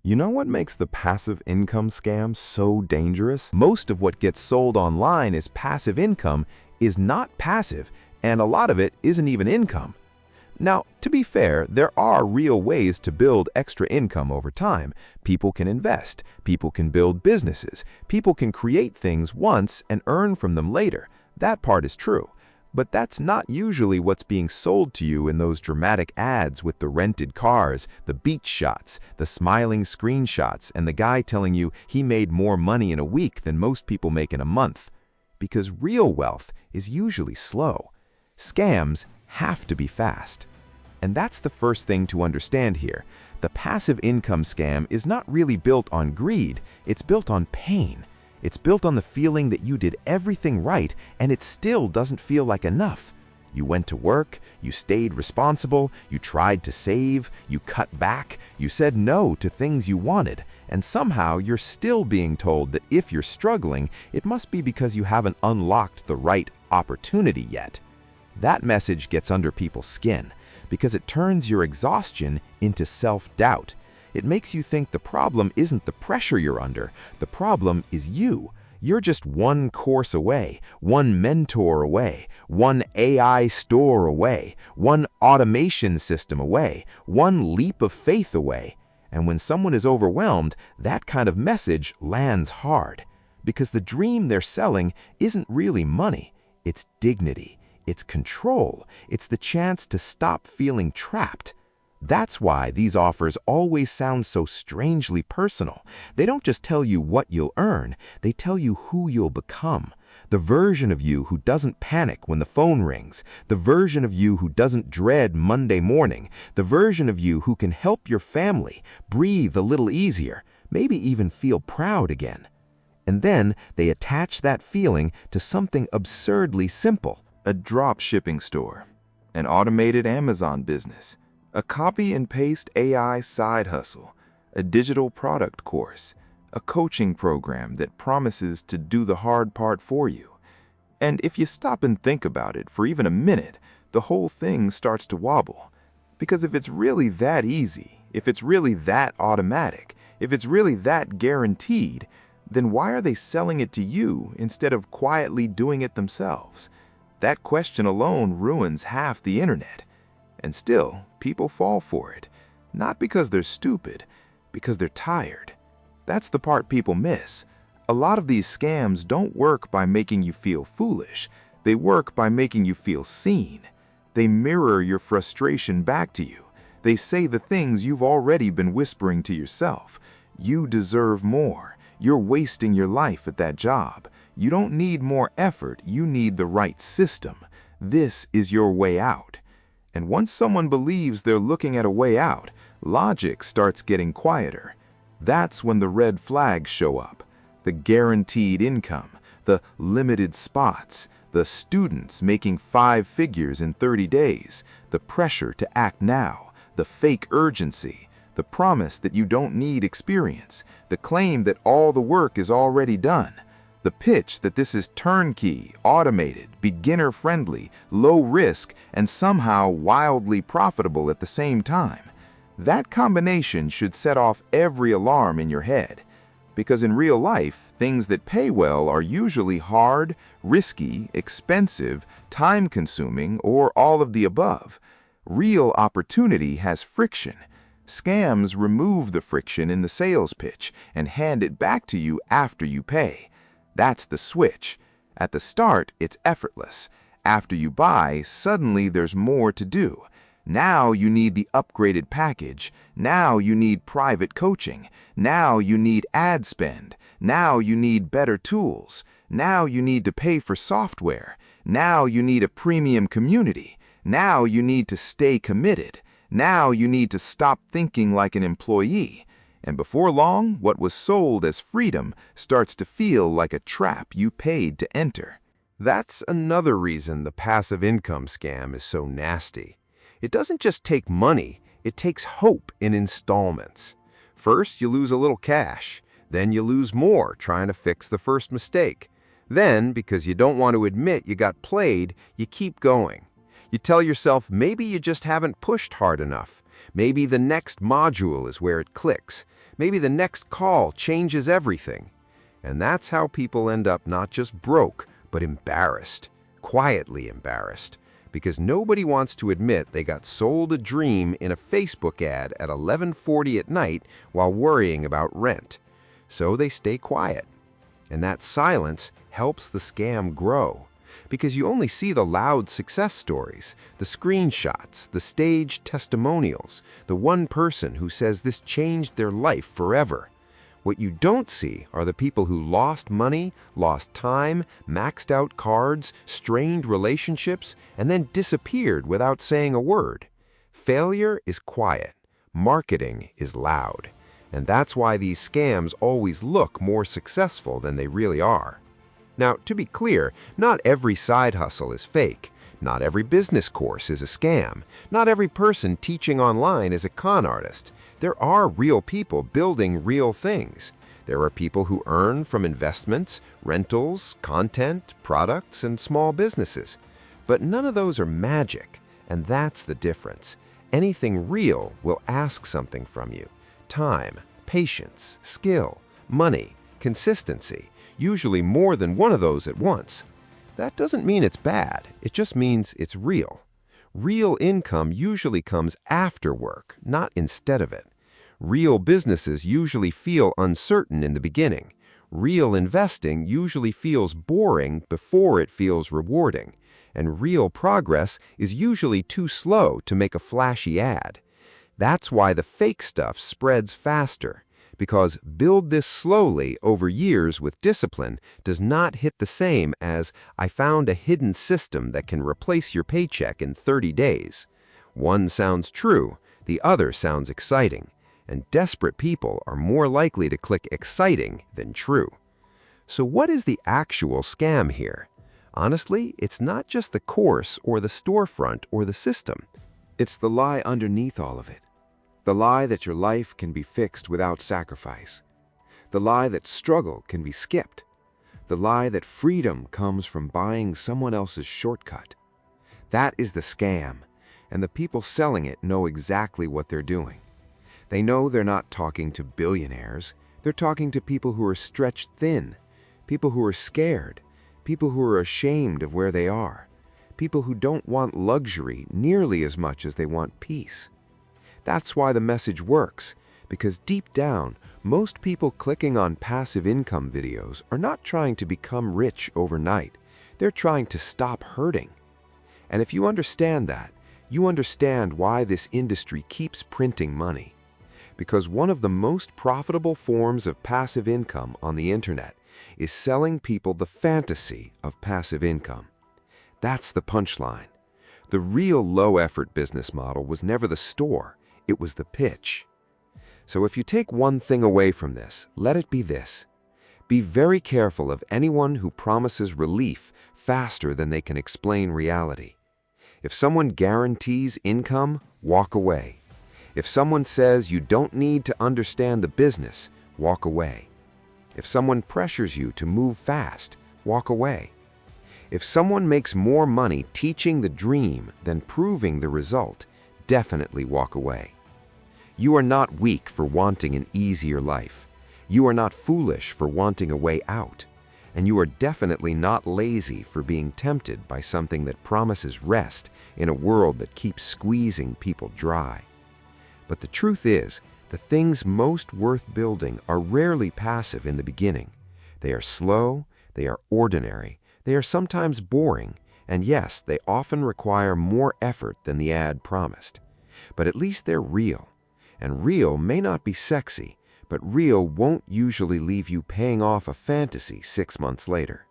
You know what makes the passive income scam so dangerous? Most of what gets sold online as passive income is not passive, and a lot of it isn't even income. Now, to be fair, there are real ways to build extra income over time. People can invest, people can build businesses, people can create things once and earn from them later. That part is true. But that's not usually what's being sold to you in those dramatic ads with the rented cars, the beach shots, the smiling screenshots, and the guy telling you he made more money in a week than most people make in a month. Because real wealth is usually slow. Scams have to be fast. And that's the first thing to understand here. The passive income scam is not really built on greed, it's built on pain. It's built on the feeling that you did everything right and it still doesn't feel like enough. You went to work, you stayed responsible, you tried to save, you cut back, you said no to things you wanted, and somehow you're still being told that if you're struggling, it must be because you haven't unlocked the right opportunity yet. That message gets under people's skin because it turns your exhaustion into self-doubt. It makes you think the problem isn't the pressure you're under, the problem is you. You're just one course away, one mentor away, one AI store away, one automation system away, one leap of faith away. And when someone is overwhelmed, that kind of message lands hard. Because the dream they're selling isn't really money, it's dignity, it's control, it's the chance to stop feeling trapped. That's why these offers always sound so strangely personal. They don't just tell you what you'll earn, they tell you who you'll become. The version of you who doesn't panic when the phone rings, the version of you who doesn't dread Monday morning, the version of you who can help your family breathe a little easier, maybe even feel proud again. And then they attach that feeling to something absurdly simple. A dropshipping store, an automated Amazon business, a copy and paste AI side hustle, a digital product course, a coaching program that promises to do the hard part for you. And if you stop and think about it for even a minute, the whole thing starts to wobble. Because if it's really that easy, if it's really that automatic, if it's really that guaranteed, then why are they selling it to you instead of quietly doing it themselves? That question alone ruins half the internet. And still, people fall for it. Not because they're stupid, because they're tired. That's the part people miss. A lot of these scams don't work by making you feel foolish. They work by making you feel seen. They mirror your frustration back to you. They say the things you've already been whispering to yourself. You deserve more. You're wasting your life at that job. You don't need more effort. You need the right system. This is your way out. And once someone believes they're looking at a way out, logic starts getting quieter. That's when the red flags show up. The guaranteed income, the limited spots, the students making 5 figures in 30 days, the pressure to act now, the fake urgency, the promise that you don't need experience, the claim that all the work is already done, the pitch that this is turnkey, automated, beginner-friendly, low risk, and somehow wildly profitable at the same time. That combination should set off every alarm in your head. Because in real life, things that pay well are usually hard, risky, expensive, time-consuming, or all of the above. Real opportunity has friction. Scams remove the friction in the sales pitch and hand it back to you after you pay. That's the switch. At the start, it's effortless. After you buy, suddenly there's more to do. Now you need the upgraded package. Now you need private coaching. Now you need ad spend. Now you need better tools. Now you need to pay for software. Now you need a premium community. Now you need to stay committed. Now you need to stop thinking like an employee. And before long, what was sold as freedom starts to feel like a trap you paid to enter. That's another reason the passive income scam is so nasty. It doesn't just take money, it takes hope in installments. First, you lose a little cash. Then you lose more trying to fix the first mistake. Then, because you don't want to admit you got played, you keep going. You tell yourself maybe you just haven't pushed hard enough. Maybe the next module is where it clicks. Maybe the next call changes everything. And that's how people end up not just broke, but embarrassed, quietly embarrassed, because nobody wants to admit they got sold a dream in a Facebook ad at 11:40 at night while worrying about rent. So they stay quiet. And that silence helps the scam grow, because you only see the loud success stories, the screenshots, the staged testimonials, the one person who says this changed their life forever. What you don't see are the people who lost money, lost time, maxed out cards, strained relationships, and then disappeared without saying a word. Failure is quiet. Marketing is loud. And that's why these scams always look more successful than they really are. Now, to be clear, not every side hustle is fake. Not every business course is a scam. Not every person teaching online is a con artist. There are real people building real things. There are people who earn from investments, rentals, content, products, and small businesses. But none of those are magic, and that's the difference. Anything real will ask something from you. Time, patience, skill, money, consistency, usually more than one of those at once. That doesn't mean it's bad, it just means it's real. Real income usually comes after work, not instead of it. Real businesses usually feel uncertain in the beginning. Real investing usually feels boring before it feels rewarding. And real progress is usually too slow to make a flashy ad. That's why the fake stuff spreads faster, because build this slowly over years with discipline does not hit the same as I found a hidden system that can replace your paycheck in 30 days. One sounds true, the other sounds exciting, and desperate people are more likely to click exciting than true. So what is the actual scam here? Honestly, it's not just the course or the storefront or the system. It's the lie underneath all of it. The lie that your life can be fixed without sacrifice. The lie that struggle can be skipped. The lie that freedom comes from buying someone else's shortcut. That is the scam, and the people selling it know exactly what they're doing. They know they're not talking to billionaires. They're talking to people who are stretched thin, people who are scared, people who are ashamed of where they are, people who don't want luxury nearly as much as they want peace. That's why the message works, because deep down, most people clicking on passive income videos are not trying to become rich overnight. They're trying to stop hurting. And if you understand that, you understand why this industry keeps printing money. Because one of the most profitable forms of passive income on the internet is selling people the fantasy of passive income. That's the punchline. The real low-effort business model was never the store. It was the pitch. So if you take one thing away from this, let it be this. Be very careful of anyone who promises relief faster than they can explain reality. If someone guarantees income, walk away. If someone says you don't need to understand the business, walk away. If someone pressures you to move fast, walk away. If someone makes more money teaching the dream than proving the result, definitely walk away. You are not weak for wanting an easier life. You are not foolish for wanting a way out. And you are definitely not lazy for being tempted by something that promises rest in a world that keeps squeezing people dry. But the truth is, the things most worth building are rarely passive in the beginning. They are slow, they are ordinary, they are sometimes boring, and yes, they often require more effort than the ad promised. But at least they're real. And real may not be sexy, but real won't usually leave you paying off a fantasy 6 months later.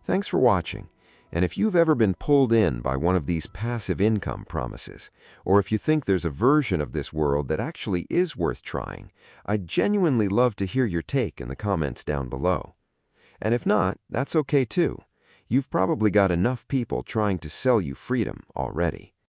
Thanks for watching, and if you've ever been pulled in by one of these passive income promises, or if you think there's a version of this world that actually is worth trying, I'd genuinely love to hear your take in the comments down below. And if not, that's okay too. You've probably got enough people trying to sell you freedom already.